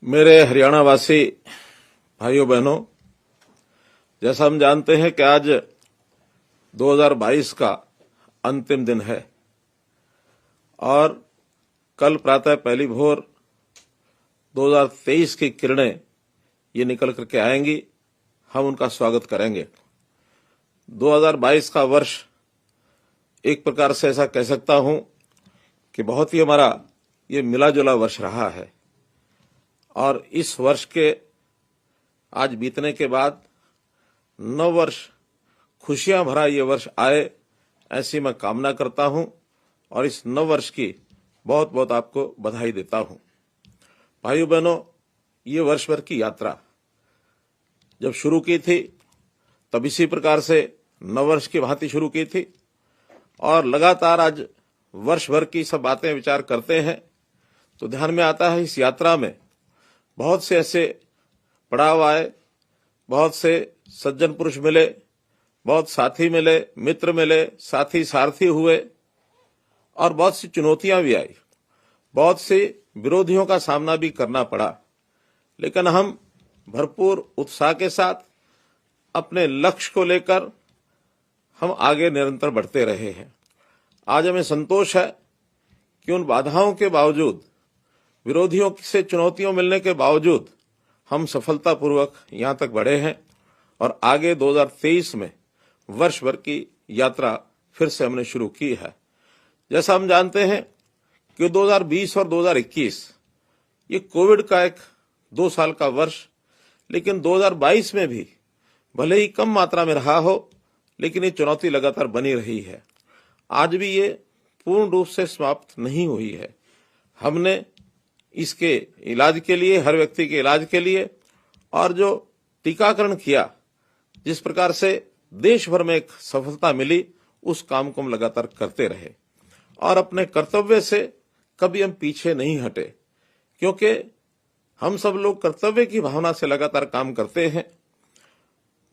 मेरे हरियाणा वासी भाइयों बहनों, जैसा हम जानते हैं कि आज 2022 का अंतिम दिन है और कल प्रातः पहली भोर 2023 की किरणें ये निकल करके आएंगी। हम उनका स्वागत करेंगे। 2022 का वर्ष एक प्रकार से ऐसा कह सकता हूं कि बहुत ही हमारा ये मिला जुला वर्ष रहा है और इस वर्ष के आज बीतने के बाद नव वर्ष खुशियां भरा ये वर्ष आए, ऐसी मैं कामना करता हूं और इस नव वर्ष की बहुत बहुत आपको बधाई देता हूं। भाइयों बहनों, ये वर्ष भर की यात्रा जब शुरू की थी तब इसी प्रकार से नव वर्ष की भांति शुरू की थी और लगातार आज वर्ष भर की सब बातें विचार करते हैं तो ध्यान में आता है इस यात्रा में बहुत से ऐसे पड़ाव आए, बहुत से सज्जन पुरुष मिले, बहुत साथी मिले, मित्र मिले, साथी सारथी हुए और बहुत सी चुनौतियां भी आई, बहुत से विरोधियों का सामना भी करना पड़ा। लेकिन हम भरपूर उत्साह के साथ अपने लक्ष्य को लेकर हम आगे निरंतर बढ़ते रहे हैं। आज हमें संतोष है कि उन बाधाओं के बावजूद, विरोधियों से चुनौतियों मिलने के बावजूद हम सफलतापूर्वक यहां तक बढ़े हैं और आगे 2023 में वर्ष भर की यात्रा फिर से हमने शुरू की है। जैसा हम जानते हैं कि 2020 और 2021 ये कोविड का एक 2 साल का वर्ष, लेकिन 2022 में भी भले ही कम मात्रा में रहा हो, लेकिन ये चुनौती लगातार बनी रही है। आज भी ये पूर्ण रूप से समाप्त नहीं हुई है। हमने इसके इलाज के लिए, हर व्यक्ति के इलाज के लिए और जो टीकाकरण किया, जिस प्रकार से देश भर में एक सफलता मिली, उस काम को हम लगातार करते रहे और अपने कर्तव्य से कभी हम पीछे नहीं हटे, क्योंकि हम सब लोग कर्तव्य की भावना से लगातार काम करते हैं।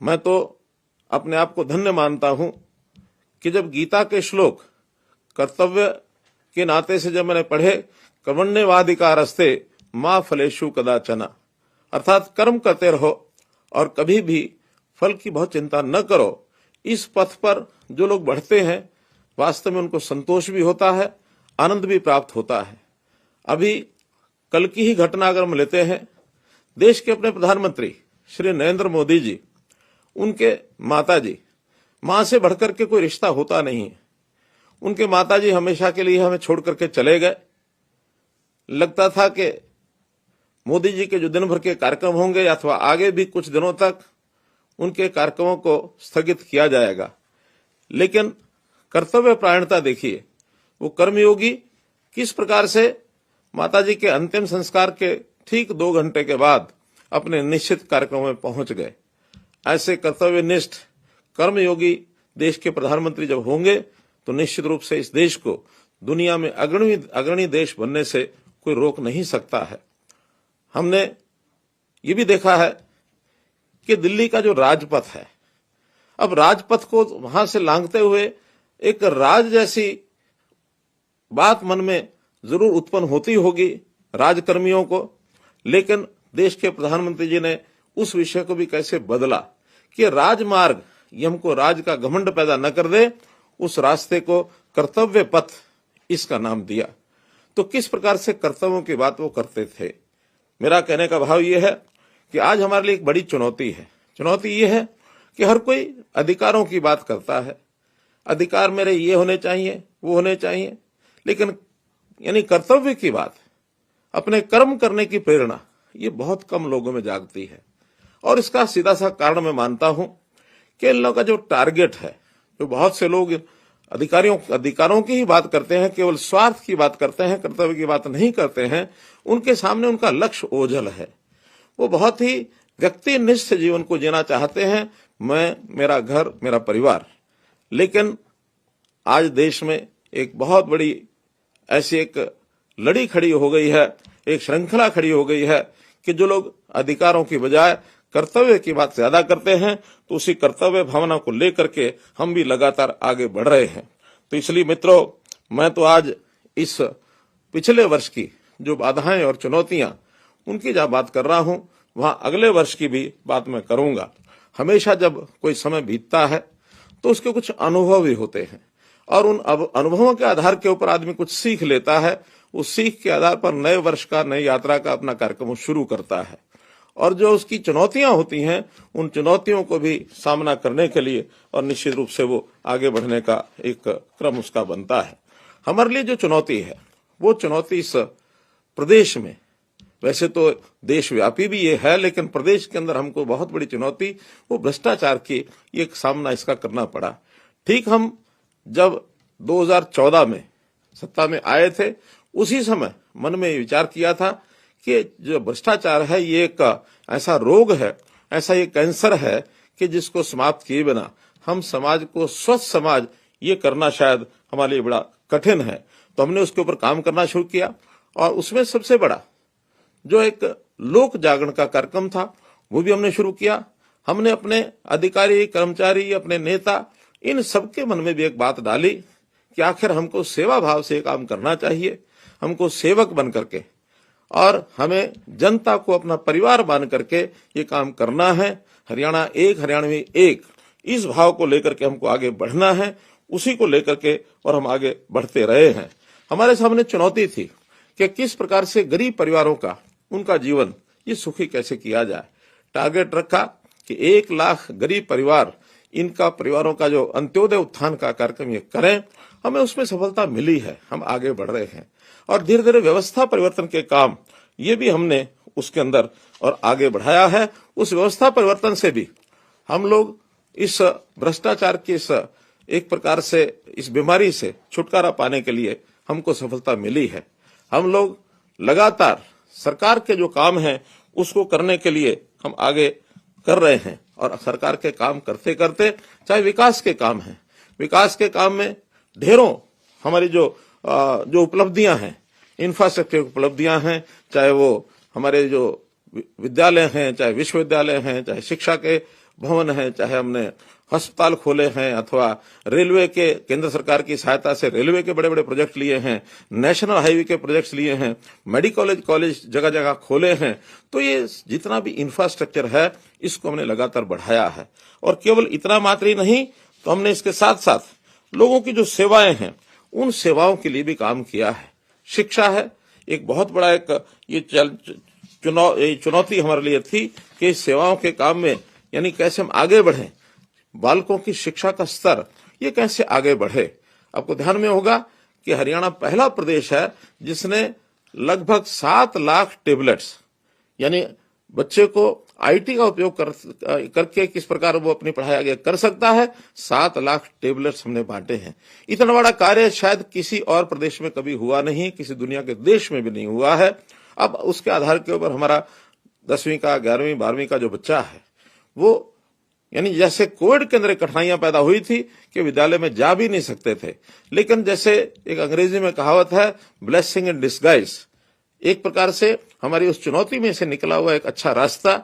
मैं तो अपने आप को धन्य मानता हूं कि जब गीता के श्लोक कर्तव्य के नाते से जब मैंने पढ़े, कर्मण्येवाधिकारस्ते मा फलेषु कदाचन, अर्थात कर्म करते रहो और कभी भी फल की बहुत चिंता न करो। इस पथ पर जो लोग बढ़ते हैं वास्तव में उनको संतोष भी होता है, आनंद भी प्राप्त होता है। अभी कल की ही घटना अगर हम लेते हैं, देश के अपने प्रधानमंत्री श्री नरेंद्र मोदी जी, उनके माताजी, मां से बढ़कर के कोई रिश्ता होता नहीं है। उनके माताजी हमेशा के लिए हमें छोड़ करके चले गए। लगता था कि मोदी जी के जो दिन भर के कार्यक्रम होंगे अथवा आगे भी कुछ दिनों तक उनके कार्यक्रमों को स्थगित किया जाएगा, लेकिन कर्तव्य प्रायणता देखिए, वो कर्मयोगी किस प्रकार से माताजी के अंतिम संस्कार के ठीक 2 घंटे के बाद अपने निश्चित कार्यक्रम में पहुंच गए। ऐसे कर्तव्यनिष्ठ कर्मयोगी देश के प्रधानमंत्री जब होंगे तो निश्चित रूप से इस देश को दुनिया में अग्रणी देश बनने से कोई रोक नहीं सकता है। हमने ये भी देखा है कि दिल्ली का जो राजपथ है, अब राजपथ को वहां से लांघते हुए एक राज जैसी बात मन में जरूर उत्पन्न होती होगी राजकर्मियों को, लेकिन देश के प्रधानमंत्री जी ने उस विषय को भी कैसे बदला कि राजमार्ग ये हमको राज का घमंड पैदा न कर दे, उस रास्ते को कर्तव्य पथ इसका नाम दिया। तो किस प्रकार से कर्तव्यों की बात वो करते थे। मेरा कहने का भाव ये है कि आज हमारे लिए एक बड़ी चुनौती है। चुनौती ये है कि हर कोई अधिकारों की बात करता है, अधिकार मेरे ये होने चाहिए, वो होने चाहिए, लेकिन यानी कर्तव्य की बात, अपने कर्म करने की प्रेरणा, ये बहुत कम लोगों में जागती है। और इसका सीधा सा कारण मैं मानता हूं कि इन लोगों का जो टारगेट है, जो बहुत से लोग अधिकारों की ही बात करते हैं, केवल स्वार्थ की बात करते हैं, कर्तव्य की बात नहीं करते हैं, उनके सामने उनका लक्ष्य ओझल है। वो बहुत ही व्यक्तिनिष्ठ जीवन को जीना चाहते हैं, मैं, मेरा घर, मेरा परिवार। लेकिन आज देश में एक बहुत बड़ी ऐसी एक लड़ी खड़ी हो गई है, एक श्रृंखला खड़ी हो गई है कि जो लोग अधिकारों की बजाय कर्तव्य की बात ज्यादा करते हैं, तो उसी कर्तव्य भावना को लेकर के हम भी लगातार आगे बढ़ रहे हैं। तो इसलिए मित्रों, मैं तो आज इस पिछले वर्ष की जो बाधाएं और चुनौतियां, उनकी जहां बात कर रहा हूं वहां अगले वर्ष की भी बात मैं करूंगा। हमेशा जब कोई समय बीतता है तो उसके कुछ अनुभव भी होते हैं और उन अनुभवों के आधार के ऊपर आदमी कुछ सीख लेता है। उस सीख के आधार पर नए वर्ष का, नई यात्रा का अपना कार्यक्रम शुरू करता है और जो उसकी चुनौतियां होती हैं उन चुनौतियों को भी सामना करने के लिए और निश्चित रूप से वो आगे बढ़ने का एक क्रम उसका बनता है। हमारे लिए जो चुनौती है वो चुनौती इस प्रदेश में, वैसे तो देशव्यापी भी ये है, लेकिन प्रदेश के अंदर हमको बहुत बड़ी चुनौती वो भ्रष्टाचार की एक सामना इसका करना पड़ा। ठीक हम जब 2014 में सत्ता में आए थे उसी समय मन में विचार किया था कि जो भ्रष्टाचार है ये एक ऐसा रोग है, ऐसा ये कैंसर है कि जिसको समाप्त किए बिना हम समाज को स्वस्थ समाज ये करना शायद हमारे लिए बड़ा कठिन है। तो हमने उसके ऊपर काम करना शुरू किया और उसमें सबसे बड़ा जो एक लोक जागरण का कार्यक्रम था वो भी हमने शुरू किया। हमने अपने अधिकारी, कर्मचारी, अपने नेता, इन सबके मन में भी एक बात डाली कि आखिर हमको सेवा भाव से काम करना चाहिए, हमको सेवक बन करके और हमें जनता को अपना परिवार मान करके ये काम करना है। हरियाणा एक, हरियाणवी एक, इस भाव को लेकर के हमको आगे बढ़ना है, उसी को लेकर के और हम आगे बढ़ते रहे हैं। हमारे सामने चुनौती थी कि किस प्रकार से गरीब परिवारों का, उनका जीवन ये सुखी कैसे किया जाए। टारगेट रखा कि 1 लाख गरीब परिवार, इनका परिवारों का जो अंत्योदय उत्थान का कार्यक्रम ये करें। हमें उसमें सफलता मिली है, हम आगे बढ़ रहे हैं और धीरे धीरे व्यवस्था परिवर्तन के काम ये भी हमने उसके अंदर और आगे बढ़ाया है। उस व्यवस्था परिवर्तन से भी हम लोग इस भ्रष्टाचार की इस एक प्रकार से इस बीमारी से छुटकारा पाने के लिए हमको सफलता मिली है। हम लोग लगातार सरकार के जो काम हैं उसको करने के लिए हम आगे कर रहे हैं और सरकार के काम करते करते, चाहे विकास के काम हैं, विकास के काम में ढेरों हमारी जो उपलब्धियां हैं, इंफ्रास्ट्रक्चर उपलब्धियां हैं, चाहे वो हमारे जो विद्यालय हैं, चाहे विश्वविद्यालय हैं, चाहे शिक्षा के भवन हैं, चाहे हमने अस्पताल खोले हैं अथवा रेलवे के, केंद्र सरकार की सहायता से रेलवे के बड़े बड़े प्रोजेक्ट लिए हैं, नेशनल हाईवे के प्रोजेक्ट्स लिए हैं, मेडिकल कॉलेज जगह जगह खोले हैं। तो ये जितना भी इंफ्रास्ट्रक्चर है इसको हमने लगातार बढ़ाया है और केवल इतना मात्र ही नहीं, तो हमने इसके साथ साथ लोगों की जो सेवाएं हैं उन सेवाओं के लिए भी काम किया है। शिक्षा है एक बहुत बड़ा एक ये चुनौती हमारे लिए थी कि सेवाओं के काम में यानी कैसे हम आगे बढ़ें, बालकों की शिक्षा का स्तर ये कैसे आगे बढ़े। आपको ध्यान में होगा कि हरियाणा पहला प्रदेश है जिसने लगभग 7 लाख टेबलेट्स, यानी बच्चे को आईटी का उपयोग करके किस प्रकार वो अपनी पढ़ाई आगे कर सकता है, 7 लाख टेबलेट्स हमने बांटे हैं। इतना बड़ा कार्य शायद किसी और प्रदेश में कभी हुआ नहीं, किसी दुनिया के देश में भी नहीं हुआ है। अब उसके आधार के ऊपर हमारा 10वीं का, 11वीं, 12वीं का जो बच्चा है वो, यानी जैसे कोविड के अंदर कठिनाइयां पैदा हुई थी कि विद्यालय में जा भी नहीं सकते थे, लेकिन जैसे एक अंग्रेजी में कहावत है, ब्लेसिंग इन डिस्गाइज, एक प्रकार से हमारी उस चुनौती में से निकला हुआ एक अच्छा रास्ता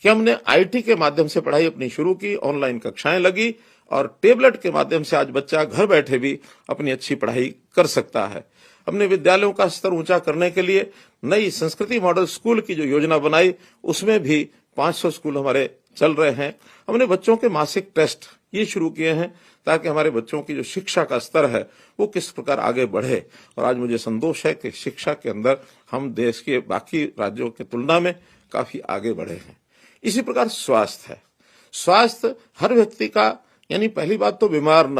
कि हमने आईटी के माध्यम से पढ़ाई अपनी शुरू की, ऑनलाइन कक्षाएं लगी और टेबलेट के माध्यम से आज बच्चा घर बैठे भी अपनी अच्छी पढ़ाई कर सकता है। हमने विद्यालयों का स्तर ऊंचा करने के लिए नई संस्कृति मॉडल स्कूल की जो योजना बनाई, उसमें भी 500 स्कूल हमारे चल रहे हैं। हमने बच्चों के मासिक टेस्ट ये शुरू किए हैं ताकि हमारे बच्चों की जो शिक्षा का स्तर है वो किस प्रकार आगे बढ़े और आज मुझे संतोष है कि शिक्षा के अंदर हम देश के बाकी राज्यों की तुलना में काफी आगे बढ़े हैं। इसी प्रकार स्वास्थ्य है, स्वास्थ्य हर व्यक्ति का, यानी पहली बात तो बीमार न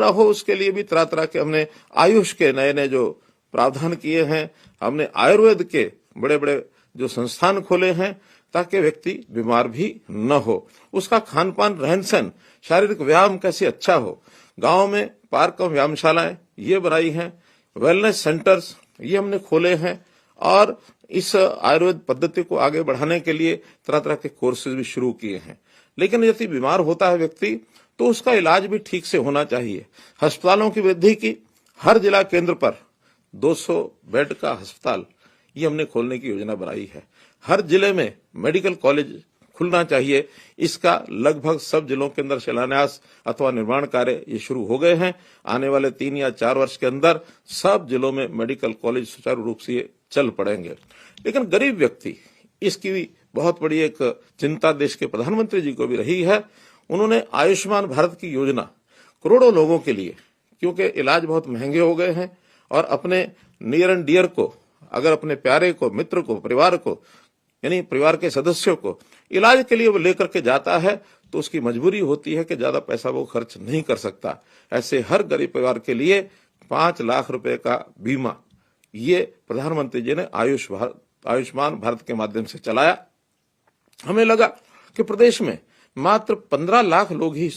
हो उसके लिए भी तरह तरह के हमने आयुष के नए नए जो प्रावधान किए हैं, हमने आयुर्वेद के बड़े बड़े जो संस्थान खोले हैं ताकि व्यक्ति बीमार भी न हो, उसका खान पान, रहन सहन, शारीरिक व्यायाम कैसे अच्छा हो। गांव में पार्क और व्यायामशालाएं ये बनाई हैं, वेलनेस सेंटर्स ये हमने खोले हैं और इस आयुर्वेद पद्धति को आगे बढ़ाने के लिए तरह तरह के कोर्सेज भी शुरू किए हैं। लेकिन यदि बीमार होता है व्यक्ति तो उसका इलाज भी ठीक से होना चाहिए। अस्पतालों की वृद्धि की, हर जिला केंद्र पर 200 बेड का अस्पताल ये हमने खोलने की योजना बनाई है। हर जिले में मेडिकल कॉलेज खुलना चाहिए, इसका लगभग सब जिलों के अंदर शिलान्यास अथवा निर्माण कार्य ये शुरू हो गए हैं। आने वाले 3 या 4 वर्ष के अंदर सब जिलों में मेडिकल कॉलेज सुचारू रूप से ये चल पड़ेंगे। लेकिन गरीब व्यक्ति, इसकी भी बहुत बड़ी एक चिंता देश के प्रधानमंत्री जी को भी रही है। उन्होंने आयुष्मान भारत की योजना करोड़ों लोगों के लिए, क्योंकि इलाज बहुत महंगे हो गए हैं और अपने नियर एंड डियर को, अगर अपने प्यारे को, मित्र को, परिवार को, यानी परिवार के सदस्यों को इलाज के लिए वो लेकर के जाता है तो उसकी मजबूरी होती है कि ज्यादा पैसा वो खर्च नहीं कर सकता। ऐसे हर गरीब परिवार के लिए 5 लाख रुपए का बीमा ये प्रधानमंत्री जी ने आयुष्मान भारत के माध्यम से चलाया। हमें लगा कि प्रदेश में मात्र 15 लाख लोग ही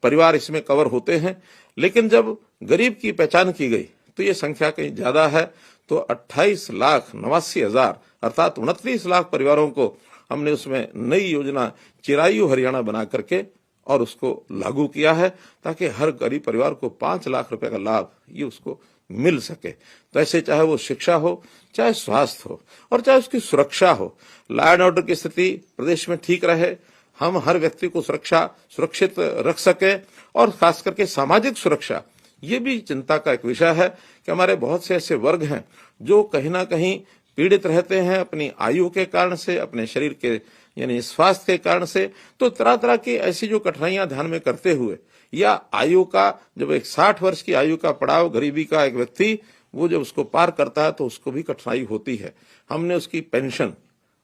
परिवार इसमें कवर होते हैं, लेकिन जब गरीब की पहचान की गई तो ये संख्या कहीं ज्यादा है। तो 28,89,000 अर्थात 29 लाख परिवारों को हमने उसमें नई योजना चिरायु हरियाणा बना करके और उसको लागू किया है, ताकि हर गरीब परिवार को 5 लाख रुपए का लाभ ये उसको मिल सके। तो ऐसे चाहे वो शिक्षा हो, चाहे स्वास्थ्य हो और चाहे उसकी सुरक्षा हो, लॉ एंड ऑर्डर की स्थिति प्रदेश में ठीक रहे, हम हर व्यक्ति को सुरक्षित रख सके और खास करके सामाजिक सुरक्षा, ये भी चिंता का एक विषय है कि हमारे बहुत से ऐसे वर्ग हैं जो कहीं ना कहीं पीड़ित रहते हैं अपनी आयु के कारण से, अपने शरीर के यानी स्वास्थ्य के कारण से। तो तरह तरह की ऐसी जो कठिनाइयां ध्यान में करते हुए, या आयु का जब एक 60 वर्ष की आयु का पड़ाव गरीबी का एक व्यक्ति वो जब उसको पार करता है तो उसको भी कठिनाई होती है। हमने उसकी पेंशन,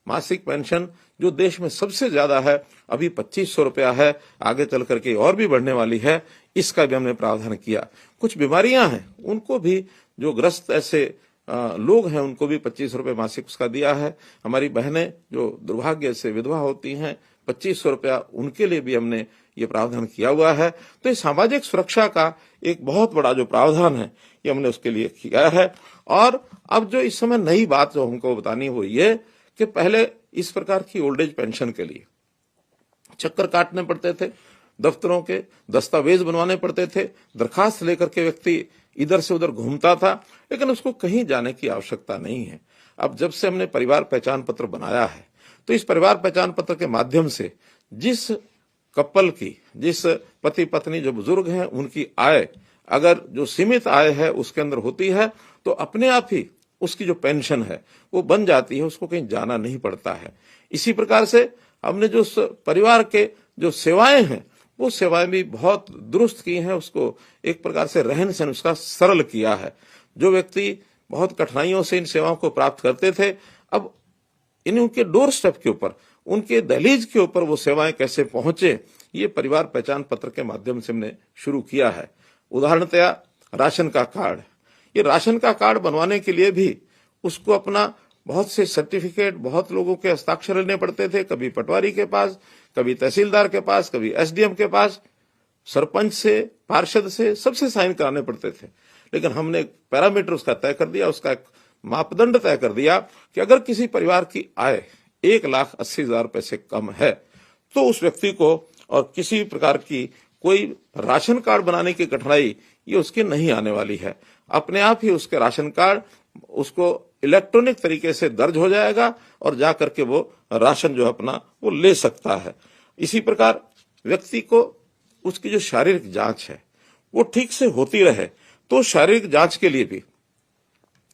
मासिक पेंशन जो देश में सबसे ज्यादा है, अभी 2500 रुपया है, आगे चल करके और भी बढ़ने वाली है, इसका भी हमने प्रावधान किया। कुछ बीमारियां हैं उनको भी, जो ग्रस्त ऐसे लोग हैं उनको भी 25 रुपए मासिक उसका दिया है। हमारी बहनें जो दुर्भाग्य से विधवा होती हैं, 2500 रुपया उनके लिए भी हमने ये प्रावधान किया हुआ है। तो ये सामाजिक सुरक्षा का एक बहुत बड़ा जो प्रावधान है ये हमने उसके लिए किया है। और अब जो इस समय नई बात जो हमको बतानी हो ये कि पहले इस प्रकार की ओल्ड एज पेंशन के लिए चक्कर काटने पड़ते थे, दफ्तरों के दस्तावेज बनवाने पड़ते थे, दरखास्त लेकर के व्यक्ति इधर से उधर घूमता था, लेकिन उसको कहीं जाने की आवश्यकता नहीं है। अब जब से हमने परिवार पहचान पत्र बनाया है तो इस परिवार पहचान पत्र के माध्यम से जिस कपल की, जिस पति पत्नी जो बुजुर्ग हैं उनकी आय अगर जो सीमित आय है उसके अंदर होती है तो अपने आप ही उसकी जो पेंशन है वो बन जाती है, उसको कहीं जाना नहीं पड़ता है। इसी प्रकार से हमने जो परिवार के जो सेवाएं हैं वो सेवाएं भी बहुत दुरुस्त की हैं, उसको एक प्रकार से रहन सहन उसका सरल किया है। जो व्यक्ति बहुत कठिनाइयों से इन सेवाओं को प्राप्त करते थे, अब उनके डोर स्टेप के ऊपर, उनके दहलीज के ऊपर वो सेवाएं कैसे पहुंचे, ये परिवार पहचान पत्र के माध्यम से हमने शुरू किया है। उदाहरणतया राशन का कार्ड, ये राशन का कार्ड बनवाने के लिए भी उसको अपना बहुत से सर्टिफिकेट, बहुत लोगों के हस्ताक्षर लेने पड़ते थे, कभी पटवारी के पास, कभी तहसीलदार के पास, कभी एसडीएम के पास, सरपंच से, पार्षद से, सबसे साइन कराने पड़ते थे। लेकिन हमने एक पैरामीटर उसका तय कर दिया, उसका एक मापदंड तय कर दिया कि अगर किसी परिवार की आय 1,80,000 रुपए से कम है तो उस व्यक्ति को और किसी प्रकार की कोई राशन कार्ड बनाने की कठिनाई ये उसकी नहीं आने वाली है। अपने आप ही उसके राशन कार्ड उसको इलेक्ट्रॉनिक तरीके से दर्ज हो जाएगा और जाकर के वो राशन जो अपना वो ले सकता है। इसी प्रकार व्यक्ति को उसकी जो शारीरिक जांच है वो ठीक से होती रहे, तो शारीरिक जांच के लिए भी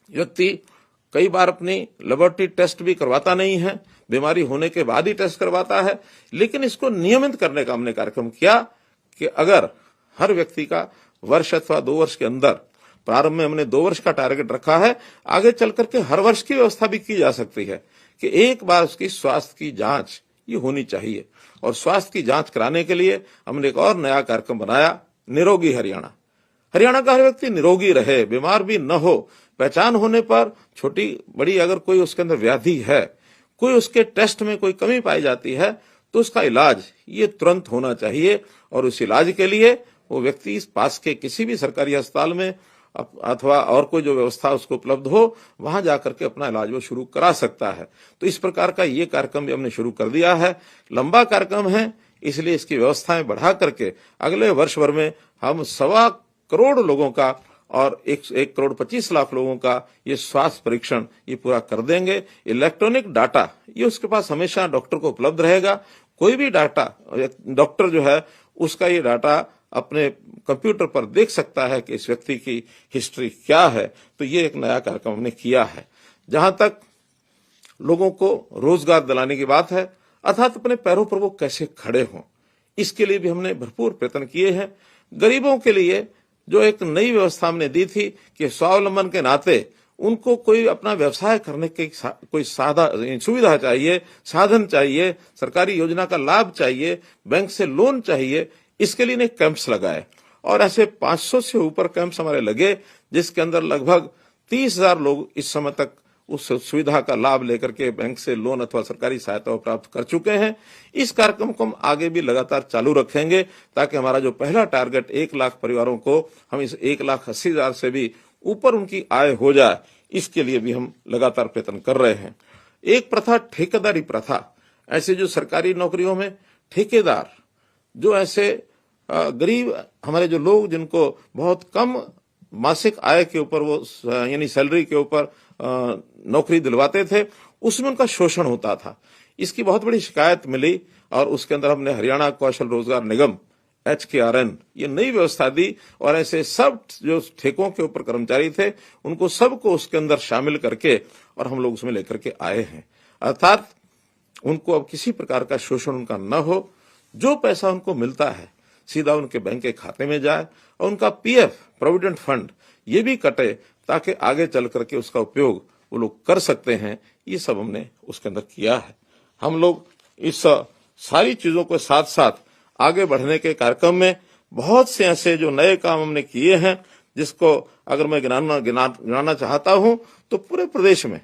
व्यक्ति कई बार अपनी लेबोरेटरी टेस्ट भी करवाता नहीं है, बीमारी होने के बाद ही टेस्ट करवाता है। लेकिन इसको नियमित करने का हमने कार्यक्रम किया कि अगर हर व्यक्ति का वर्ष अथवा 2 वर्ष के अंदर, प्रारंभ में हमने 2 वर्ष का टारगेट रखा है, आगे चल करके हर वर्ष की व्यवस्था भी की जा सकती है कि एक बार उसकी स्वास्थ्य की जांच ये होनी चाहिए। और स्वास्थ्य की जांच कराने के लिए हमने एक और नया कार्यक्रम बनाया, निरोगी हरियाणा। हरियाणा का हर व्यक्ति निरोगी रहे, बीमार भी न हो। पहचान होने पर छोटी बड़ी अगर कोई उसके अंदर व्याधि है, कोई उसके टेस्ट में कोई कमी पाई जाती है तो उसका इलाज ये तुरंत होना चाहिए। और उस इलाज के लिए वो व्यक्ति पास के किसी भी सरकारी अस्पताल में अथवा और कोई जो व्यवस्था उसको उपलब्ध हो वहां जाकर के अपना इलाज वो शुरू करा सकता है। तो इस प्रकार का ये कार्यक्रम भी हमने शुरू कर दिया है। लंबा कार्यक्रम है, इसलिए इसकी व्यवस्थाएं बढ़ा करके अगले वर्ष भर में हम 1.25 करोड़ लोगों का और 1,25,00,000 लोगों का ये स्वास्थ्य परीक्षण ये पूरा कर देंगे। इलेक्ट्रॉनिक डाटा ये उसके पास हमेशा डॉक्टर को उपलब्ध रहेगा। कोई भी डाटा डॉक्टर जो है उसका ये डाटा अपने कंप्यूटर पर देख सकता है कि इस व्यक्ति की हिस्ट्री क्या है। तो ये एक नया कार्यक्रम हमने किया है। जहां तक लोगों को रोजगार दिलाने की बात है, अर्थात अपने पैरों पर वो कैसे खड़े हों, इसके लिए भी हमने भरपूर प्रयत्न किए हैं। गरीबों के लिए जो एक नई व्यवस्था हमने दी थी कि स्वावलंबन के नाते उनको कोई अपना व्यवसाय करने की कोई सुविधा चाहिए, साधन चाहिए, सरकारी योजना का लाभ चाहिए, बैंक से लोन चाहिए, इसके लिए ने कैंप्स लगाए और ऐसे 500 से ऊपर कैंप्स हमारे लगे, जिसके अंदर लगभग 30,000 लोग इस समय तक उस सुविधा का लाभ लेकर के बैंक से लोन अथवा सरकारी सहायता प्राप्त कर चुके हैं। इस कार्यक्रम को हम आगे भी लगातार चालू रखेंगे ताकि हमारा जो पहला टारगेट 1 लाख परिवारों को हम इस 1,80,000 से भी ऊपर उनकी आय हो जाए, इसके लिए भी हम लगातार प्रयत्न कर रहे हैं। एक प्रथा ठेकेदारी प्रथा, ऐसे जो सरकारी नौकरियों में ठेकेदार, जो ऐसे गरीब हमारे जो लोग जिनको बहुत कम मासिक आय के ऊपर वो यानी सैलरी के ऊपर नौकरी दिलवाते थे, उसमें उनका शोषण होता था। इसकी बहुत बड़ी शिकायत मिली और उसके अंदर हमने हरियाणा कौशल रोजगार निगम HKRN ये नई व्यवस्था दी और ऐसे सब जो ठेकों के ऊपर कर्मचारी थे उनको सबको उसके अंदर शामिल करके और हम लोग उसमें लेकर के आए हैं। अर्थात उनको अब किसी प्रकार का शोषण उनका न हो, जो पैसा उनको मिलता है सीधा उनके बैंक के खाते में जाए और उनका PF प्रोविडेंट फंड ये भी कटे ताकि आगे चल करके उसका उपयोग वो लोग कर सकते हैं। ये सब हमने उसके अंदर किया है। हम लोग इस सारी चीजों के साथ साथ आगे बढ़ने के कार्यक्रम में बहुत से ऐसे जो नए काम हमने किए हैं, जिसको अगर मैं गिनाना चाहता हूं तो पूरे प्रदेश में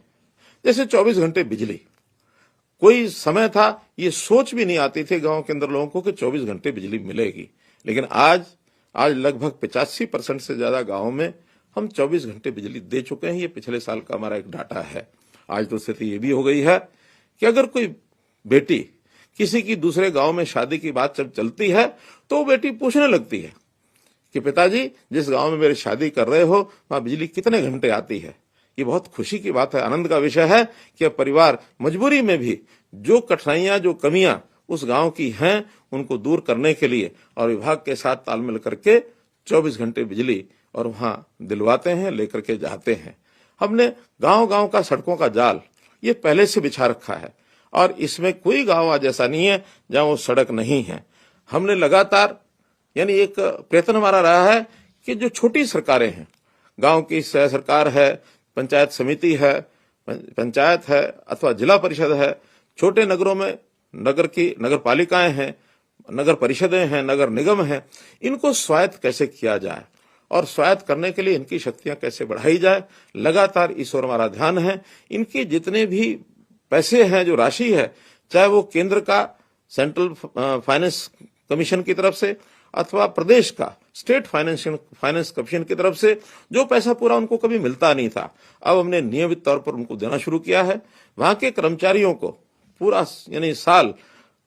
जैसे 24 घंटे बिजली, कोई समय था ये सोच भी नहीं आती थी गांव के अंदर लोगों को कि 24 घंटे बिजली मिलेगी, लेकिन आज लगभग 85% से ज्यादा गांवों में हम 24 घंटे बिजली दे चुके हैं। ये पिछले साल का हमारा एक डाटा है। आज तो स्थिति ये भी हो गई है कि अगर कोई बेटी किसी की दूसरे गांव में शादी की बात जब चलती है तो वो बेटी पूछने लगती है कि पिताजी जिस गांव में मेरी शादी कर रहे हो वहां बिजली कितने घंटे आती है। ये बहुत खुशी की बात है, आनंद का विषय है कि परिवार मजबूरी में भी जो कठिनाइयां, जो कमियां उस गांव की हैं उनको दूर करने के लिए और विभाग के साथ तालमेल करके 24 घंटे बिजली और वहां दिलवाते हैं, लेकर के जाते हैं। हमने गांव-गांव का सड़कों का जाल ये पहले से बिछा रखा है और इसमें कोई गांव आज ऐसा नहीं है जहां वो सड़क नहीं है। हमने लगातार यानी एक प्रयत्न हमारा रहा है कि जो छोटी सरकारें हैं, गांव की सह सरकार है, पंचायत समिति है, पंचायत है अथवा जिला परिषद है, छोटे नगरों में नगर पालिकाएं हैं, नगर परिषदें हैं, नगर निगम हैं, इनको स्वायत्त कैसे किया जाए और स्वायत्त करने के लिए इनकी शक्तियां कैसे बढ़ाई जाए, लगातार इस ओर हमारा ध्यान है। इनके जितने भी पैसे हैं, जो राशि है, चाहे वो केंद्र का सेंट्रल फाइनेंस कमीशन की तरफ से अथवा प्रदेश का स्टेट फाइनेंस कमीशन की तरफ से, जो पैसा पूरा उनको कभी मिलता नहीं था, अब हमने नियमित तौर पर उनको देना शुरू किया है। वहां के कर्मचारियों को पूरा यानी साल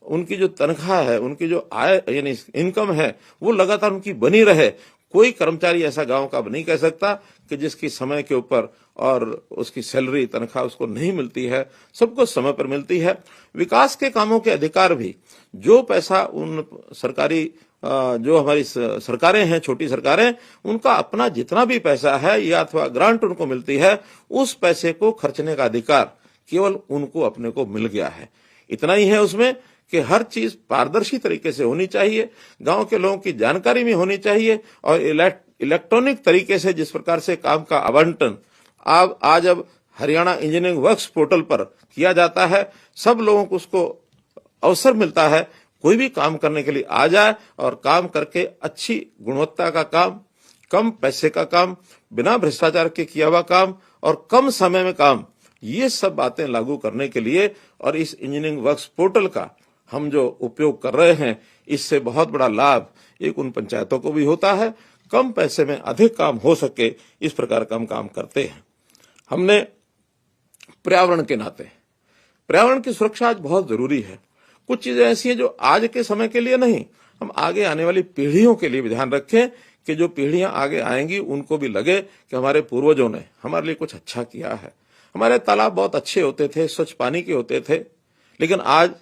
उनकी जो तनख्वाह है, उनकी जो आय यानी इनकम है, वो लगातार उनकी बनी रहे। कोई कर्मचारी ऐसा गांव का नहीं कह सकता कि जिसकी समय के ऊपर और उसकी सैलरी तनख्वाह उसको नहीं मिलती है, सबको समय पर मिलती है। विकास के कामों के अधिकार भी, जो पैसा उन सरकारी जो हमारी सरकारें हैं, छोटी सरकारें, उनका अपना जितना भी पैसा है या अथवा ग्रांट उनको मिलती है, उस पैसे को खर्चने का अधिकार केवल उनको अपने को मिल गया है। इतना ही है उसमें कि हर चीज पारदर्शी तरीके से होनी चाहिए, गांव के लोगों की जानकारी में होनी चाहिए और इलेक्ट्रॉनिक तरीके से जिस प्रकार से काम का आवंटन आज अब हरियाणा इंजीनियरिंग वर्क्स पोर्टल पर किया जाता है, सब लोगों को उसको अवसर मिलता है, कोई भी काम करने के लिए आ जाए और काम करके अच्छी गुणवत्ता का काम, कम पैसे का काम, बिना भ्रष्टाचार के किया हुआ काम और कम समय में काम, ये सब बातें लागू करने के लिए और इस इंजीनियरिंग वर्क्स पोर्टल का हम जो उपयोग कर रहे हैं, इससे बहुत बड़ा लाभ एक उन पंचायतों को भी होता है, कम पैसे में अधिक काम हो सके, इस प्रकार का हम काम करते हैं। हमने पर्यावरण के नाते, पर्यावरण की सुरक्षा आज बहुत जरूरी है। कुछ चीजें ऐसी हैं जो आज के समय के लिए नहीं, हम आगे आने वाली पीढ़ियों के लिए भी ध्यान रखें कि जो पीढ़ियां आगे आएंगी उनको भी लगे कि हमारे पूर्वजों ने हमारे लिए कुछ अच्छा किया है। हमारे तालाब बहुत अच्छे होते थे, स्वच्छ पानी के होते थे, लेकिन आज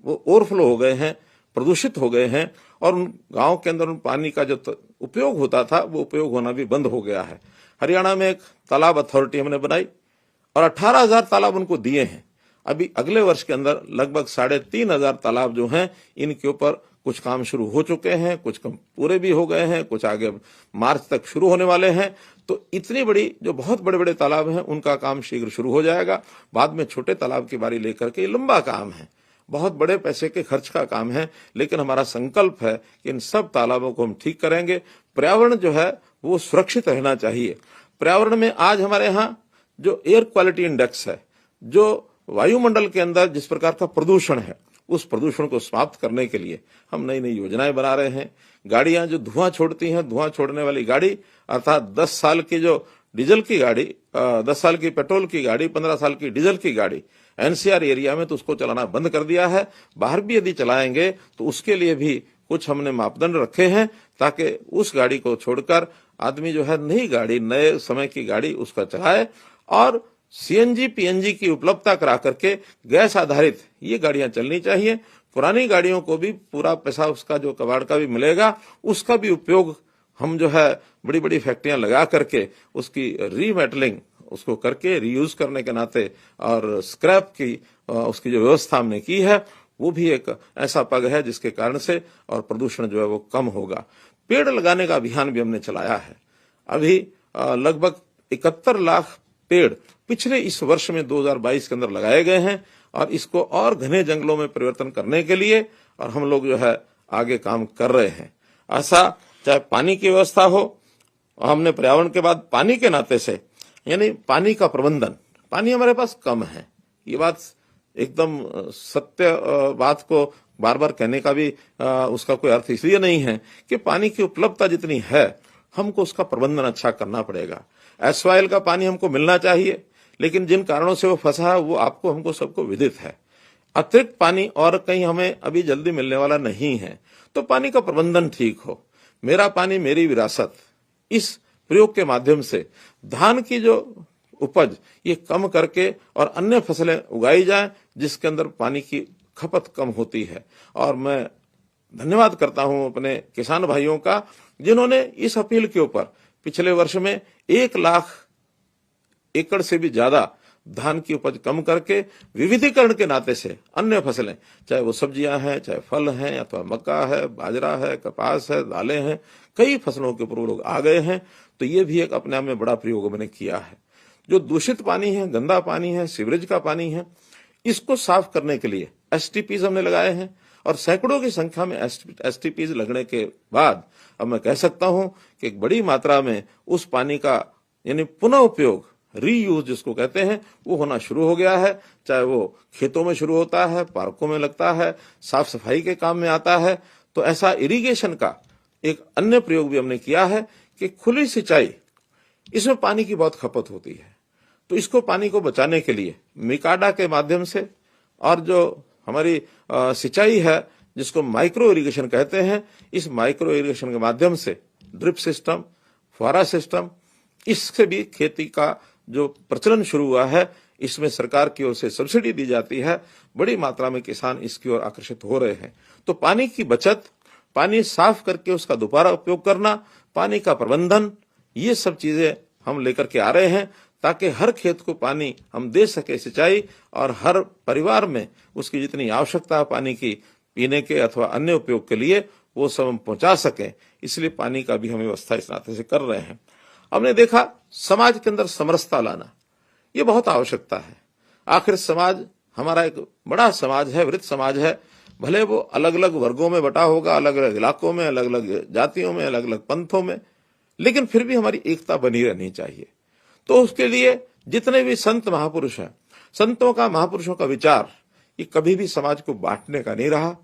वो ओवरफ्लो हो गए हैं, प्रदूषित हो गए हैं और उन गांव के अंदर उन पानी का जो उपयोग होता था वो उपयोग होना भी बंद हो गया है। हरियाणा में एक तालाब अथॉरिटी हमने बनाई और 18,000 तालाब उनको दिए हैं। अभी अगले वर्ष के अंदर लगभग 3,500 तालाब जो हैं इनके ऊपर कुछ काम शुरू हो चुके हैं, कुछ काम पूरे भी हो गए हैं, कुछ आगे मार्च तक शुरू होने वाले हैं। तो इतनी बड़ी जो बहुत बड़े बड़े तालाब हैं उनका काम शीघ्र शुरू हो जाएगा। बाद में छोटे तालाब की बारी लेकर के लंबा काम है, बहुत बड़े पैसे के खर्च का काम है, लेकिन हमारा संकल्प है कि इन सब तालाबों को हम ठीक करेंगे। पर्यावरण जो है वो सुरक्षित रहना चाहिए। पर्यावरण में आज हमारे यहाँ जो एयर क्वालिटी इंडेक्स है, जो वायुमंडल के अंदर जिस प्रकार का प्रदूषण है, उस प्रदूषण को समाप्त करने के लिए हम नई नई योजनाएं बना रहे हैं। गाड़ियां जो धुआं छोड़ती हैं, धुआं छोड़ने वाली गाड़ी अर्थात 10 साल की जो डीजल की गाड़ी, 10 साल की पेट्रोल की गाड़ी, 15 साल की डीजल की गाड़ी एनसीआर एरिया में तो उसको चलाना बंद कर दिया है। बाहर भी यदि चलाएंगे तो उसके लिए भी कुछ हमने मापदंड रखे हैं ताकि उस गाड़ी को छोड़कर आदमी जो है नई गाड़ी, नए समय की गाड़ी उसका चलाए। और सीएनजी पीएनजी की उपलब्धता करा करके गैस आधारित ये गाड़ियां चलनी चाहिए। पुरानी गाड़ियों को भी पूरा पैसा उसका जो कबाड़ का भी मिलेगा, उसका भी उपयोग हम जो है बड़ी बड़ी फैक्ट्रियां लगा करके उसकी रीमेटलिंग उसको करके रीयूज करने के नाते और स्क्रैप की उसकी जो व्यवस्था हमने की है वो भी एक ऐसा पग है जिसके कारण से और प्रदूषण जो है वो कम होगा। पेड़ लगाने का अभियान भी हमने चलाया है। अभी लगभग 71 लाख पेड़ पिछले इस वर्ष में 2022 के अंदर लगाए गए हैं और इसको और घने जंगलों में परिवर्तन करने के लिए और हम लोग जो है आगे काम कर रहे हैं। ऐसा चाहे पानी की व्यवस्था हो, हमने पर्यावरण के बाद पानी के नाते से यानी पानी का प्रबंधन, पानी हमारे पास कम है, ये बात एकदम सत्य बात को बार बार कहने का भी उसका कोई अर्थ इसलिए नहीं है कि पानी की उपलब्धता जितनी है हमको उसका प्रबंधन अच्छा करना पड़ेगा। एसवाइल का पानी हमको मिलना चाहिए, लेकिन जिन कारणों से वो फंसा है वो आपको हमको सबको विदित है। अतिरिक्त पानी और कहीं हमें अभी जल्दी मिलने वाला नहीं है, तो पानी का प्रबंधन ठीक हो। मेरा पानी मेरी विरासत, इस प्रयोग के माध्यम से धान की जो उपज ये कम करके और अन्य फसलें उगाई जाए जिसके अंदर पानी की खपत कम होती है। और मैं धन्यवाद करता हूं अपने किसान भाइयों का जिन्होंने इस अपील के ऊपर पिछले वर्ष में 1 लाख एकड़ से भी ज्यादा धान की उपज कम करके विविधीकरण के नाते से अन्य फसलें, चाहे वो सब्जियां हैं, चाहे फल हैं, अथवा मक्का है, बाजरा है, कपास है, दालें हैं, कई फसलों के ऊपर लोग आ गए हैं। तो ये भी एक अपने आप में बड़ा प्रयोग मैंने किया है। जो दूषित पानी है, गंदा पानी है, सीवरेज का पानी है, इसको साफ करने के लिए एसटीपीज हमने लगाए हैं और सैकड़ों की संख्या में एसटीपीज लगने के बाद अब मैं कह सकता हूं कि एक बड़ी मात्रा में उस पानी का यानी पुनः उपयोग, रीयूज जिसको कहते हैं, वो होना शुरू हो गया है। चाहे वो खेतों में शुरू होता है, पार्कों में लगता है, साफ सफाई के काम में आता है। तो ऐसा इरिगेशन का एक अन्य प्रयोग भी हमने किया है कि खुली सिंचाई, इसमें पानी की बहुत खपत होती है, तो इसको पानी को बचाने के लिए मिकाडा के माध्यम से और जो हमारी सिंचाई है जिसको माइक्रो इरिगेशन कहते हैं, इस माइक्रो इरिगेशन के माध्यम से ड्रिप सिस्टम, फुहारा सिस्टम, इससे भी खेती का जो प्रचलन शुरू हुआ है, इसमें सरकार की ओर से सब्सिडी दी जाती है। बड़ी मात्रा में किसान इसकी ओर आकर्षित हो रहे हैं। तो पानी की बचत, पानी साफ करके उसका दोबारा उपयोग करना, पानी का प्रबंधन, ये सब चीजें हम लेकर के आ रहे हैं ताकि हर खेत को पानी हम दे सके सिंचाई, और हर परिवार में उसकी जितनी आवश्यकता है पानी की पीने के अथवा अन्य उपयोग के लिए वो सब हम पहुंचा सकें। इसलिए पानी का भी हम व्यवस्था इस नाते से कर रहे हैं। हमने देखा समाज के अंदर समरसता लाना ये बहुत आवश्यकता है। आखिर समाज हमारा एक बड़ा समाज है, वृत्त समाज है, भले वो अलग अलग वर्गों में बटा होगा, अलग अलग इलाकों में, अलग अलग जातियों में, अलग अलग पंथों में, लेकिन फिर भी हमारी एकता बनी रहनी चाहिए। तो उसके लिए जितने भी संत महापुरुष हैं, संतों का, महापुरुषों का विचार ये कभी भी समाज को बांटने का नहीं रहा।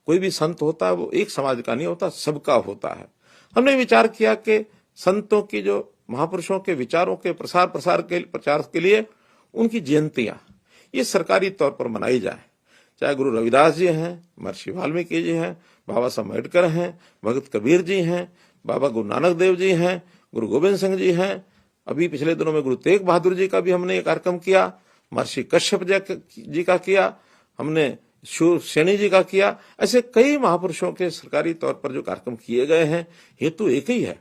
कोई भी संत होता है वो एक समाज का नहीं होता, सबका होता है। हमने विचार किया कि संतों की, जो महापुरुषों के विचारों के प्रचार के लिए उनकी जयंतियां ये सरकारी तौर पर मनाई जाए। चाहे गुरु रविदास जी हैं, महर्षि वाल्मीकि जी हैं, बाबा साहब अम्बेडकर हैं, भगत कबीर जी हैं, बाबा गुरु नानक देव जी हैं, गुरु गोविंद सिंह जी हैं, अभी पिछले दिनों में गुरु तेग बहादुर जी का भी हमने एक कार्यक्रम किया, महर्षि कश्यप जी का किया, हमने शूर सैनी जी का किया। ऐसे कई महापुरुषों के सरकारी तौर पर जो कार्यक्रम किए गए हैं, हेतु एक ही है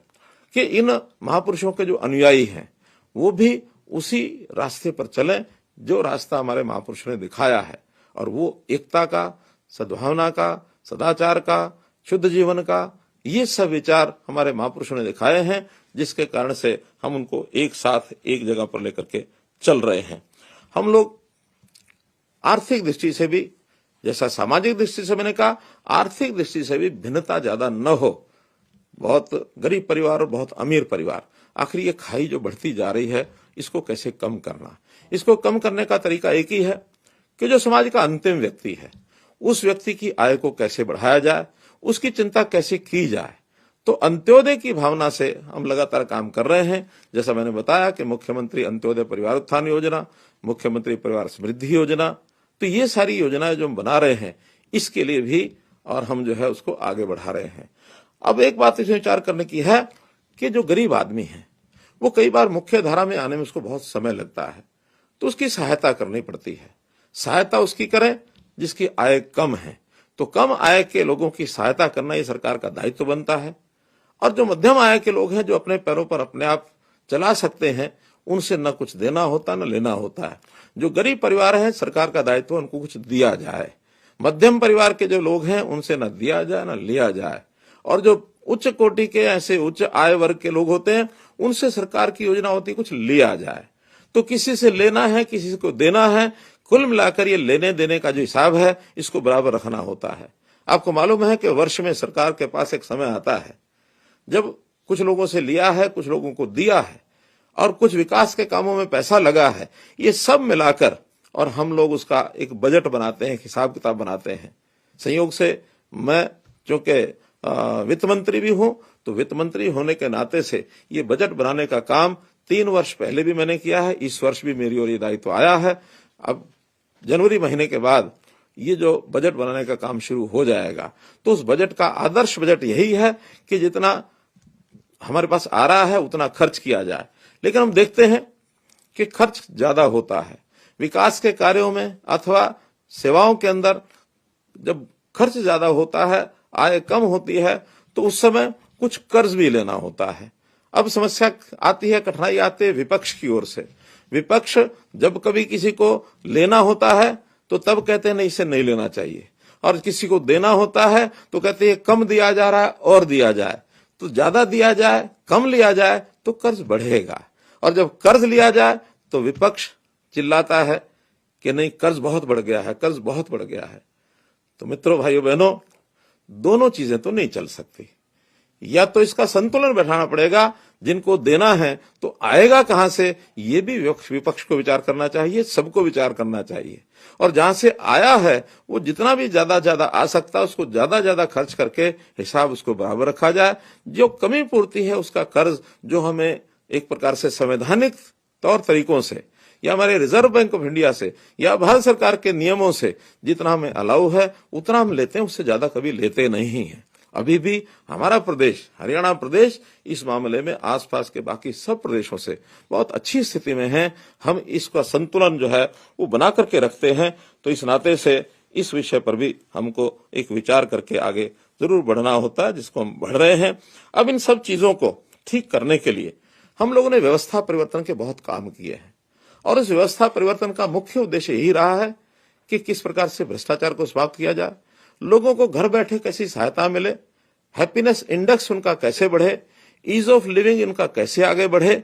कि इन महापुरुषों के जो अनुयायी हैं वो भी उसी रास्ते पर चलें जो रास्ता हमारे महापुरुषों ने दिखाया है, और वो एकता का, सद्भावना का, सदाचार का, शुद्ध जीवन का, ये सब विचार हमारे महापुरुषों ने दिखाए हैं, जिसके कारण से हम उनको एक साथ एक जगह पर लेकर के चल रहे हैं। हम लोग आर्थिक दृष्टि से भी, जैसा सामाजिक दृष्टि से मैंने कहा, आर्थिक दृष्टि से भी भिन्नता ज्यादा न हो। बहुत गरीब परिवार और बहुत अमीर परिवार, आखिर ये खाई जो बढ़ती जा रही है, इसको कैसे कम करना। इसको कम करने का तरीका एक ही है कि जो समाज का अंतिम व्यक्ति है, उस व्यक्ति की आय को कैसे बढ़ाया जाए, उसकी चिंता कैसे की जाए। तो अंत्योदय की भावना से हम लगातार काम कर रहे हैं। जैसा मैंने बताया कि मुख्यमंत्री अंत्योदय परिवार उत्थान योजना, मुख्यमंत्री परिवार समृद्धि योजना, तो ये सारी योजनाएं जो हम बना रहे हैं, इसके लिए भी और हम जो है उसको आगे बढ़ा रहे हैं। अब एक बात इसमें विचार करने की है कि जो गरीब आदमी है, वो कई बार मुख्य धारा में आने में उसको बहुत समय लगता है, तो उसकी सहायता करनी पड़ती है। सहायता उसकी करें जिसकी आय कम है, तो कम आय के लोगों की सहायता करना ये सरकार का दायित्व बनता है। और जो मध्यम आय के लोग हैं, जो अपने पैरों पर अपने आप चला सकते हैं, उनसे न कुछ देना होता न लेना होता है। जो गरीब परिवार हैं, सरकार का दायित्व उनको कुछ दिया जाए। मध्यम परिवार के जो लोग हैं, उनसे न दिया जाए न लिया जाए। और जो उच्च कोटि के, ऐसे उच्च आय वर्ग के लोग होते हैं, उनसे सरकार की योजना होती है कुछ लिया जाए। तो किसी से लेना है, किसी को देना है, कुल मिलाकर ये लेने देने का जो हिसाब है, इसको बराबर रखना होता है। आपको मालूम है कि वर्ष में सरकार के पास एक समय आता है जब कुछ लोगों से लिया है, कुछ लोगों को दिया है, और कुछ विकास के कामों में पैसा लगा है। ये सब मिलाकर और हम लोग उसका एक बजट बनाते हैं, हिसाब किताब बनाते हैं। संयोग से मैं चूंकि वित्त मंत्री भी हूं, तो वित्त मंत्री होने के नाते से ये बजट बनाने का काम 3 वर्ष पहले भी मैंने किया है। इस वर्ष भी मेरी ओर ये दायित्व आया है। अब जनवरी महीने के बाद ये जो बजट बनाने का काम शुरू हो जाएगा, तो उस बजट का आदर्श बजट यही है कि जितना हमारे पास आ रहा है उतना खर्च किया जाए। लेकिन हम देखते हैं कि खर्च ज्यादा होता है विकास के कार्यों में अथवा सेवाओं के अंदर। जब खर्च ज्यादा होता है, आय कम होती है, तो उस समय कुछ कर्ज भी लेना होता है। अब समस्या आती है, कठिनाई आती है विपक्ष की ओर से। विपक्ष जब कभी किसी को लेना होता है तो तब कहते हैं नहीं, इसे नहीं लेना चाहिए, और किसी को देना होता है तो कहते हैं कम दिया जा रहा है और दिया जाए। तो ज्यादा दिया जाए, कम लिया जाए तो कर्ज बढ़ेगा, और जब कर्ज लिया जाए तो विपक्ष चिल्लाता है कि नहीं, कर्ज बहुत बढ़ गया है, कर्ज बहुत बढ़ गया है। तो मित्रों, भाइयों बहनों, दोनों चीजें तो नहीं चल सकती। या तो इसका संतुलन बैठाना पड़ेगा, जिनको देना है तो आएगा कहां से, ये भी विपक्ष को विचार करना चाहिए, सबको विचार करना चाहिए। और जहां से आया है वो जितना भी ज्यादा आ सकता है, उसको ज्यादा खर्च करके हिसाब उसको बराबर रखा जाए। जो कमी पूर्ति है उसका कर्ज, जो हमें एक प्रकार से संवैधानिक तौर तरीकों से या हमारे रिजर्व बैंक ऑफ इंडिया से या भारत सरकार के नियमों से जितना हमें अलाउ है उतना हम लेते हैं, उससे ज्यादा कभी लेते नहीं है। अभी भी हमारा प्रदेश, हरियाणा प्रदेश, इस मामले में आसपास के बाकी सब प्रदेशों से बहुत अच्छी स्थिति में है। हम इसका संतुलन जो है वो बना करके रखते हैं। तो इस नाते से इस विषय पर भी हमको एक विचार करके आगे जरूर बढ़ना होता है, जिसको हम बढ़ रहे हैं। अब इन सब चीजों को ठीक करने के लिए हम लोगों ने व्यवस्था परिवर्तन के बहुत काम किए हैं, और इस व्यवस्था परिवर्तन का मुख्य उद्देश्य यही रहा है कि किस प्रकार से भ्रष्टाचार को समाप्त किया जाए, लोगों को घर बैठे कैसी सहायता मिले, हैप्पीनेस इंडेक्स उनका कैसे बढ़े, ईज ऑफ लिविंग इनका कैसे आगे बढ़े।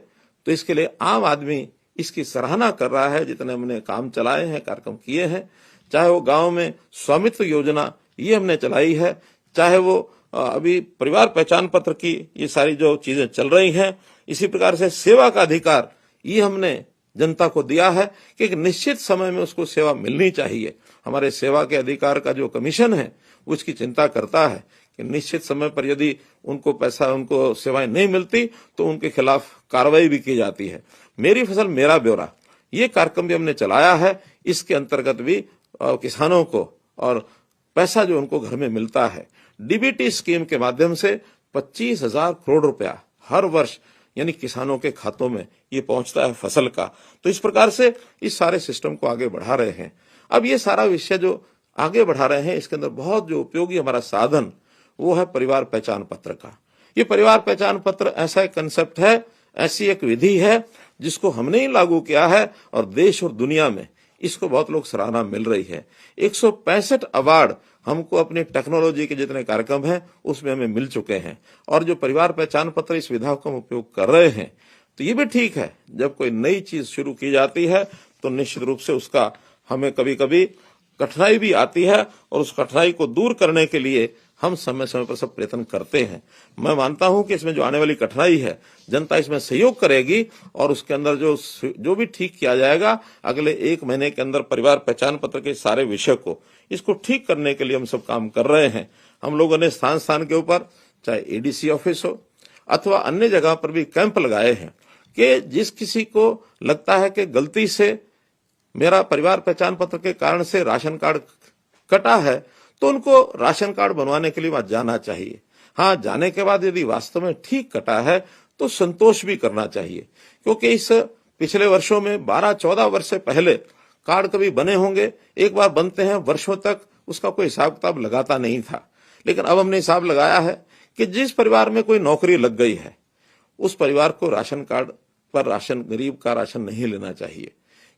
तो इसके लिए आम आदमी इसकी सराहना कर रहा है। जितने हमने काम चलाए हैं, कार्यक्रम किए हैं, चाहे वो गांव में स्वामित्व योजना ये हमने चलाई है, चाहे वो अभी परिवार पहचान पत्र की ये सारी जो चीजें चल रही हैं, इसी प्रकार से सेवा का अधिकार ये हमने जनता को दिया है कि एक निश्चित समय में उसको सेवा मिलनी चाहिए। हमारे सेवा के अधिकार का जो कमीशन है वो इसकी चिंता करता है कि निश्चित समय पर यदि उनको पैसा, उनको सेवाएं नहीं मिलती तो उनके खिलाफ कार्रवाई भी की जाती है। मेरी फसल मेरा ब्यौरा ये कार्यक्रम भी हमने चलाया है। इसके अंतर्गत भी किसानों को और पैसा जो उनको घर में मिलता है, डीबीटी स्कीम के माध्यम से 25,000 करोड़ रुपया हर वर्ष यानी किसानों के खातों में ये पहुंचता है फसल का। तो इस प्रकार से इस सारे सिस्टम को आगे बढ़ा रहे हैं। अब ये सारा विषय जो आगे बढ़ा रहे हैं, इसके अंदर बहुत जो उपयोगी हमारा साधन वो है परिवार पहचान पत्र का। ये परिवार पहचान पत्र ऐसा एक कंसेप्ट है, ऐसी एक विधि है जिसको हमने ही लागू किया है और देश और दुनिया में इसको बहुत लोग सराहना मिल रही है। 165 अवार्ड हमको अपने टेक्नोलॉजी के जितने कार्यक्रम हैं उसमें हमें मिल चुके हैं और जो परिवार पहचान पत्र इस विधा का हम उपयोग कर रहे हैं तो ये भी ठीक है। जब कोई नई चीज शुरू की जाती है तो निश्चित रूप से उसका हमें कभी कभी कठिनाई भी आती है और उस कठिनाई को दूर करने के लिए हम समय समय पर सब प्रयत्न करते हैं। मैं मानता हूं कि इसमें जो आने वाली कठिनाई है जनता इसमें सहयोग करेगी और उसके अंदर जो भी ठीक किया जाएगा अगले 1 महीने के अंदर परिवार पहचान पत्र के सारे विषय को इसको ठीक करने के लिए हम सब काम कर रहे हैं। हम लोगों ने स्थान स्थान के ऊपर चाहे एडीसी ऑफिस हो अथवा अन्य जगह पर भी कैंप लगाए हैं कि जिस किसी को लगता है कि गलती से मेरा परिवार पहचान पत्र के कारण से राशन कार्ड कटा है तो उनको राशन कार्ड बनवाने के लिए वहां जाना चाहिए। हाँ, जाने के बाद यदि वास्तव में ठीक कटा है तो संतोष भी करना चाहिए, क्योंकि इस पिछले वर्षों में 12-14 वर्ष से पहले कार्ड कभी बने होंगे, एक बार बनते हैं, वर्षों तक उसका कोई हिसाब किताब लगाता नहीं था। लेकिन अब हमने हिसाब लगाया है कि जिस परिवार में कोई नौकरी लग गई है उस परिवार को राशन कार्ड पर राशन, गरीब का राशन नहीं लेना चाहिए,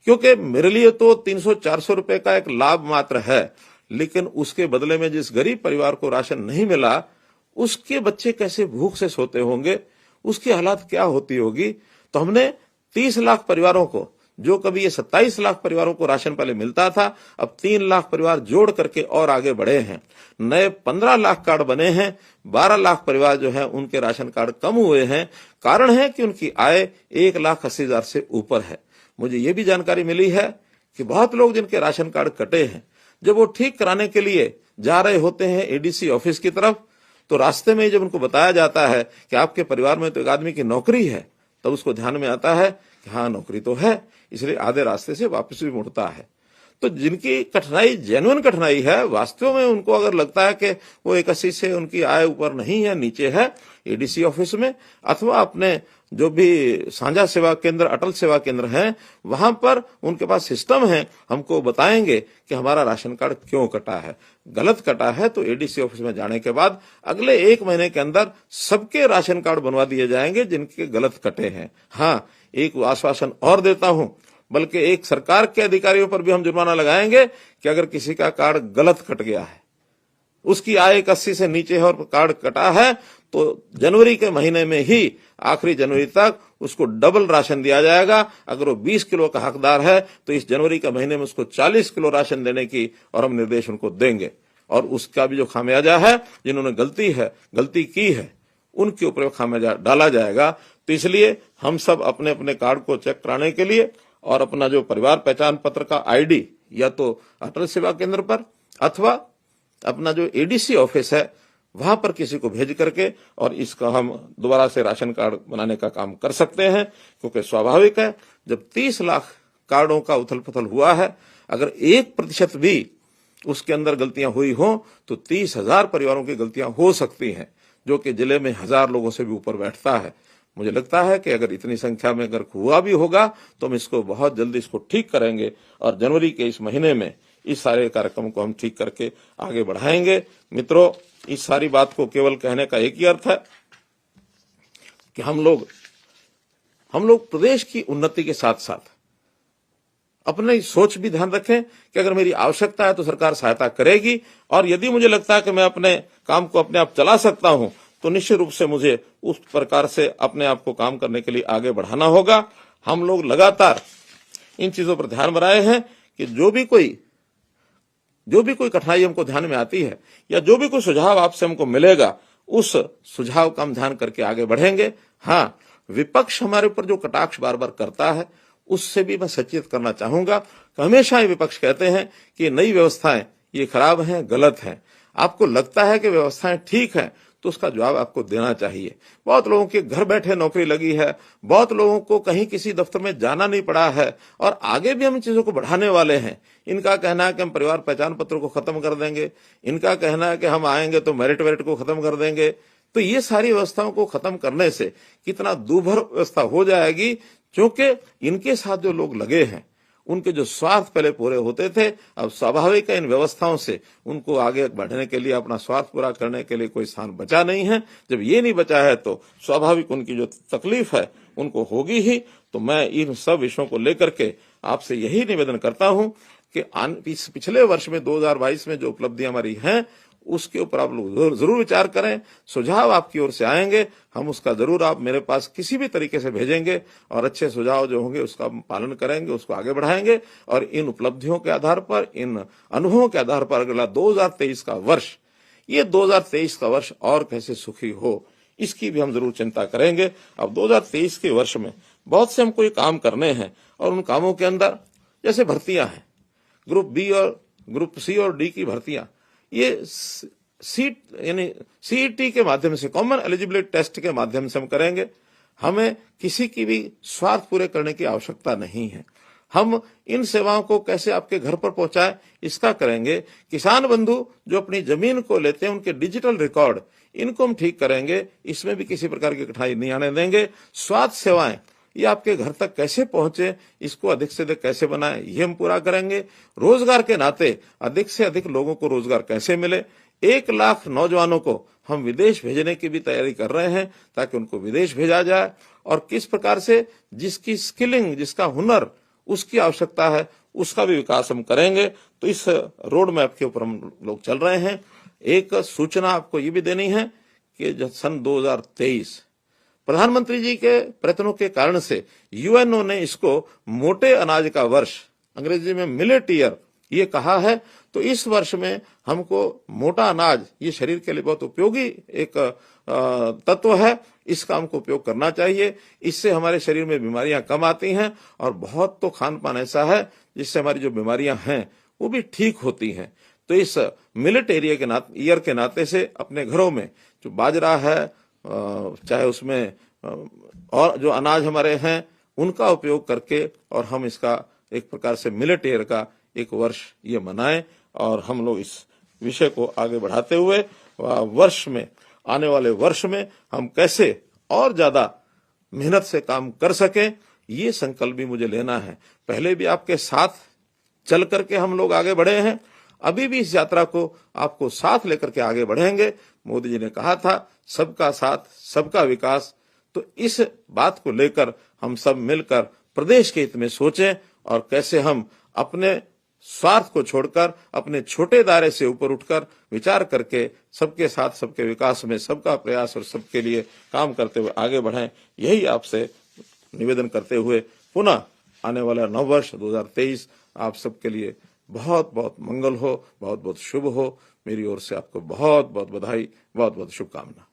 क्योंकि मेरे लिए तो 300-400 रुपए का एक लाभ मात्र है, लेकिन उसके बदले में जिस गरीब परिवार को राशन नहीं मिला उसके बच्चे कैसे भूख से सोते होंगे, उसकी हालात क्या होती होगी। तो हमने 30 लाख परिवारों को, जो कभी ये 27 लाख परिवारों को राशन पहले मिलता था, अब 3 लाख परिवार जोड़ करके और आगे बढ़े हैं। नए 15 लाख कार्ड बने हैं, 12 लाख परिवार जो है उनके राशन कार्ड कम हुए हैं। कारण है कि उनकी आय 1,80,000 से ऊपर है। मुझे ये भी जानकारी मिली है कि बहुत लोग जिनके राशन कार्ड कटे हैं, जब वो ठीक कराने के लिए जा रहे होते हैं एडीसी ऑफिस की तरफ, तो रास्ते में जब उनको बताया जाता है कि आपके परिवार में तो एक आदमी की नौकरी है, तब उसको ध्यान में आता है कि हाँ, नौकरी तो है, इसलिए आधे रास्ते से वापस भी मुड़ता है। तो जिनकी कठिनाई जेन्युइन कठिनाई है, वास्तव में उनको अगर लगता है कि वो 81 से उनकी आय ऊपर नहीं है, नीचे है, एडीसी ऑफिस में अथवा अपने जो भी साझा सेवा केंद्र, अटल सेवा केंद्र हैं, वहां पर उनके पास सिस्टम है, हमको बताएंगे कि हमारा राशन कार्ड क्यों कटा है। गलत कटा है तो एडीसी ऑफिस में जाने के बाद अगले 1 महीने के अंदर सबके राशन कार्ड बनवा दिए जाएंगे जिनके गलत कटे हैं। हाँ, एक आश्वासन और देता हूं, बल्कि एक सरकार के अधिकारियों पर भी हम जुर्माना लगाएंगे कि अगर किसी का कार्ड गलत कट गया है, उसकी आय 80 से नीचे है और कार्ड कटा है, तो जनवरी के महीने में ही आखिरी जनवरी तक उसको डबल राशन दिया जाएगा। अगर वो 20 किलो का हकदार है तो इस जनवरी के महीने में उसको 40 किलो राशन देने की और हम निर्देश उनको देंगे। और उसका भी जो खामियाजा है, जिन्होंने गलती की है, उनके ऊपर खामियाजा डाला जाएगा। तो इसलिए हम सब अपने अपने कार्ड को चेक कराने के लिए और अपना जो परिवार पहचान पत्र का आईडी या तो अटल सेवा केंद्र पर अथवा अपना जो एडीसी ऑफिस है वहां पर किसी को भेज करके और इसका हम दोबारा से राशन कार्ड बनाने का काम कर सकते हैं। क्योंकि स्वाभाविक है, जब 30 लाख कार्डों का उथल पुथल हुआ है, अगर 1% भी उसके अंदर गलतियां हुई हो तो 30,000 परिवारों की गलतियां हो सकती हैं, जो कि जिले में 1000 लोगों से भी ऊपर बैठता है। मुझे लगता है कि अगर इतनी संख्या में अगर हुआ भी होगा तो हम इसको बहुत जल्दी इसको ठीक करेंगे और जनवरी के इस महीने में इस सारे कार्यक्रम को हम ठीक करके आगे बढ़ाएंगे। मित्रों, इस सारी बात को केवल कहने का एक ही अर्थ है कि हम लोग प्रदेश की उन्नति के साथ साथ अपनी सोच भी ध्यान रखें कि अगर मेरी आवश्यकता है तो सरकार सहायता करेगी, और यदि मुझे लगता है कि मैं अपने काम को अपने आप चला सकता हूं तो निश्चित रूप से मुझे उस प्रकार से अपने आप को काम करने के लिए आगे बढ़ाना होगा। हम लोग लगातार इन चीजों पर ध्यान बनाए हैं कि जो भी कोई कठिनाई हमको ध्यान में आती है या जो भी कोई सुझाव आपसे हमको मिलेगा, उस सुझाव का हम ध्यान करके आगे बढ़ेंगे। हाँ, विपक्ष हमारे ऊपर जो कटाक्ष बार बार करता है उससे भी मैं सचेत करना चाहूंगा कि हमेशा ही विपक्ष कहते हैं कि नई व्यवस्थाएं ये खराब हैं, गलत हैं। आपको लगता है कि व्यवस्थाएं ठीक हैं तो उसका जवाब आपको देना चाहिए। बहुत लोगों के घर बैठे नौकरी लगी है, बहुत लोगों को कहीं किसी दफ्तर में जाना नहीं पड़ा है, और आगे भी हम इन चीजों को बढ़ाने वाले हैं। इनका कहना है कि हम परिवार पहचान पत्र को खत्म कर देंगे, इनका कहना है कि हम आएंगे तो मेरिट वेरिट को खत्म कर देंगे। तो ये सारी व्यवस्थाओं को खत्म करने से कितना दूभर व्यवस्था हो जाएगी, क्योंकि इनके साथ जो लोग लगे हैं उनके जो स्वार्थ पहले पूरे होते थे, अब स्वाभाविक है इन व्यवस्थाओं से उनको आगे बढ़ने के लिए, अपना स्वार्थ पूरा करने के लिए कोई स्थान बचा नहीं है। जब ये नहीं बचा है तो स्वाभाविक उनकी जो तकलीफ है उनको होगी ही। तो मैं इन सब विषयों को लेकर के आपसे यही निवेदन करता हूं कि पिछले वर्ष में 2022 में जो उपलब्धियां हमारी हैं उसके ऊपर आप लोग जरूर विचार करें। सुझाव आपकी ओर से आएंगे, हम उसका जरूर आप मेरे पास किसी भी तरीके से भेजेंगे और अच्छे सुझाव जो होंगे उसका पालन करेंगे, उसको आगे बढ़ाएंगे और इन उपलब्धियों के आधार पर, इन अनुभवों के आधार पर अगला 2023 का वर्ष, ये 2023 का वर्ष और कैसे सुखी हो इसकी भी हम जरूर चिंता करेंगे। अब 2023 के वर्ष में बहुत से हमको ये काम करने हैं और उन कामों के अंदर जैसे भर्तियां हैं, ग्रुप बी और ग्रुप सी और डी की भर्तियां, ये सीट यानी सीईटी के माध्यम से, कॉमन एलिजिबिलिटी टेस्ट के माध्यम से हम करेंगे। हमें किसी की भी स्वार्थ पूरे करने की आवश्यकता नहीं है। हम इन सेवाओं को कैसे आपके घर पर पहुंचाए इसका करेंगे। किसान बंधु जो अपनी जमीन को लेते हैं उनके डिजिटल रिकॉर्ड, इनको हम ठीक करेंगे, इसमें भी किसी प्रकार की कठिनाई नहीं आने देंगे। स्वास्थ्य सेवाएं ये आपके घर तक कैसे पहुंचे, इसको अधिक से अधिक कैसे बनाएं, ये हम पूरा करेंगे। रोजगार के नाते अधिक से अधिक लोगों को रोजगार कैसे मिले, 1 लाख नौजवानों को हम विदेश भेजने की भी तैयारी कर रहे हैं ताकि उनको विदेश भेजा जाए। और किस प्रकार से जिसकी स्किलिंग, जिसका हुनर उसकी आवश्यकता है, उसका भी विकास हम करेंगे। तो इस रोड मैप के ऊपर हम लोग चल रहे हैं। एक सूचना आपको ये भी देनी है कि सन 2023 प्रधानमंत्री जी के प्रयत्नों के कारण से यूएनओ ने इसको मोटे अनाज का वर्ष, अंग्रेजी में मिलेट ईयर, ये कहा है। तो इस वर्ष में हमको मोटा अनाज, ये शरीर के लिए बहुत उपयोगी एक तत्व है, इसका हमको उपयोग करना चाहिए। इससे हमारे शरीर में बीमारियां कम आती हैं और बहुत तो खान पान ऐसा है जिससे हमारी जो बीमारियां हैं वो भी ठीक होती हैं। तो इस मिलेट ईयर के नाते से अपने घरों में जो बाजरा है, चाहे उसमें और जो अनाज हमारे हैं उनका उपयोग करके और हम इसका एक प्रकार से मिलेट ईयर का एक वर्ष ये मनाएं और हम लोग इस विषय को आगे बढ़ाते हुए वर्ष में, आने वाले वर्ष में हम कैसे और ज्यादा मेहनत से काम कर सकें, ये संकल्प भी मुझे लेना है। पहले भी आपके साथ चल करके हम लोग आगे बढ़े हैं, अभी भी इस यात्रा को आपको साथ लेकर के आगे बढ़ेंगे। मोदी जी ने कहा था सबका साथ सबका विकास, तो इस बात को लेकर हम सब मिलकर प्रदेश के हित में सोचें और कैसे हम अपने स्वार्थ को छोड़कर अपने छोटे दायरे से ऊपर उठकर विचार करके सबके साथ सबके विकास में सबका प्रयास और सबके लिए काम करते हुए आगे बढ़ें। यही आपसे निवेदन करते हुए पुनः आने वाला नववर्ष 2023 आप सबके लिए बहुत बहुत मंगल हो, बहुत बहुत शुभ हो। मेरी ओर से आपको बहुत बहुत बधाई, बहुत बहुत शुभकामना।